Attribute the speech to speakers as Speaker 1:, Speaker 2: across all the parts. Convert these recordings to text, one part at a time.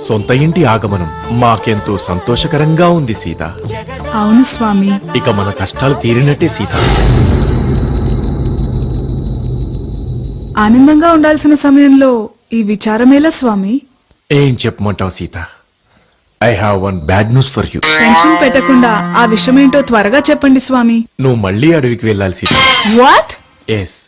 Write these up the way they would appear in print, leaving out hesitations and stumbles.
Speaker 1: సొంత ఇంటి ఆగమనం మాకెంతో సంతోషకరంగా ఉంది సీత.
Speaker 2: అవును స్వామి.
Speaker 1: ఇక మన కష్టాలు తీరినట్టే సీత.
Speaker 2: ఆనందంగా ఉండాల్సిన సమయంలో ఈ విచారమేలా స్వామి?
Speaker 1: ఏం చెప్పమంటావు Sita? I have one bad news for you.
Speaker 2: Tension పెట్టకుండా ఆ విషయమేంటో త్వరగా చెప్పండి స్వామి.
Speaker 1: నువ్వు మళ్ళీ అడవికి వెళ్ళాలి సీత.
Speaker 2: వాట్?
Speaker 1: ఎస్,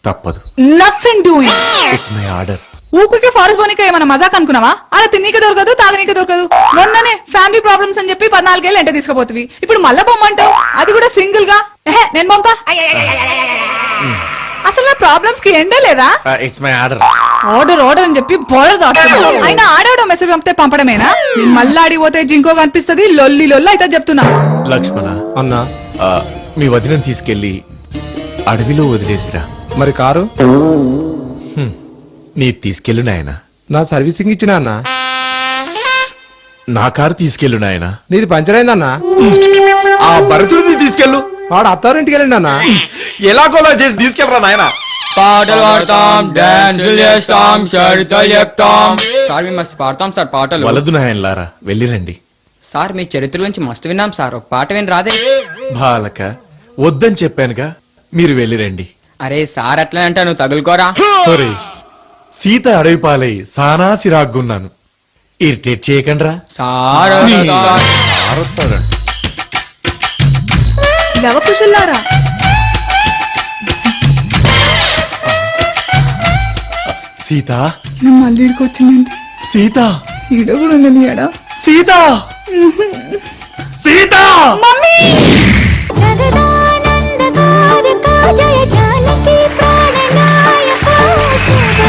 Speaker 1: తప్పదు.
Speaker 2: Nothing doing.
Speaker 1: It's my order.
Speaker 2: ఊపికే ఫారెస్ట్ పోనీక ఏమన్నా మజాక్ అనుకున్నావా? అలా తిన్నీకి దొరకదు, తాగనీకి దొరకదు. మొన్ననే ఫ్యామిలీ ప్రాబ్లమ్స్ అని చెప్పి 14 ఏళ్ళు ఎంట తీసుకుపోతుంది. ఇప్పుడు మళ్ళా బొమ్మంటావు, అది కూడా సింగిల్ గా. నేను పంపా. అసలు నా ప్రాబ్లమ్స్ కి ఎండే లేదా?
Speaker 1: It's my order.
Speaker 2: Order order అని చెప్పి బోర్డర్ దాటుతున్నా. అయినా ఆడవడం మెసేజ్ పంపితే పంపడమేనా? నేను మళ్ళీ ఆడిపోతే జింకో కనిపిస్తుంది, లొల్లి లొల్లి అయితే చెప్తున్నా.
Speaker 1: లక్ష్మణ
Speaker 3: అన్నా,
Speaker 1: మీ వదినని తీసుకెళ్లి అడవిలో వదిలేసిరా.
Speaker 3: మరి కారు
Speaker 1: నీ తీసుకెళ్ళు నాయనా.
Speaker 3: నా సర్వీసింగ్ ఇచ్చినా అన్నా.
Speaker 1: నా కారు తీసుకెళ్ళు నాయనా.
Speaker 3: నీది పంచర్ అయిందన్నా.
Speaker 1: ఆ భరతుడిని తీసుకెళ్ళు.
Speaker 3: వాడు అత్తారింటికి వెళ్ళండి అన్నా.
Speaker 1: ఎలాగోలా చేసి తీసుకెళ్ళరా నాయనా.
Speaker 4: పాటలు పాడతాం, డాన్సులు చేస్తాం, చరిత్రలు చెప్తాం. సార్ మేము మస్తు పాడతాం సార్ పాటలు.
Speaker 1: వలదు నాయనలారా, వెళ్ళిరండి.
Speaker 4: సార్ మీ చరిత్ర గురించి మస్తు విన్నాం సార్, ఒక పాట విని రాదే?
Speaker 1: బాలక వద్దని చెప్పానుగా, మీరు వెళ్ళిరండి.
Speaker 4: అరే సార్ అట్లా అంటే నువ్వు తగులుకోరా.
Speaker 1: ఒరేయ్, సీత అడవి పాలై సానా సిరాగ్గున్నాను. ఇరిటేట్ చేయకండ్రా.
Speaker 4: సార్
Speaker 2: లవకుశులారా,
Speaker 1: సీత,
Speaker 2: మళ్ళీ ఇడికి వచ్చింది.
Speaker 1: సీత,
Speaker 2: ఈడ కూడా ఉండనియాడా?
Speaker 1: సీత, సీత.
Speaker 2: మమ్మీ!
Speaker 5: జగదానందకారక జయ జానకి ప్రాణనాయక శుభ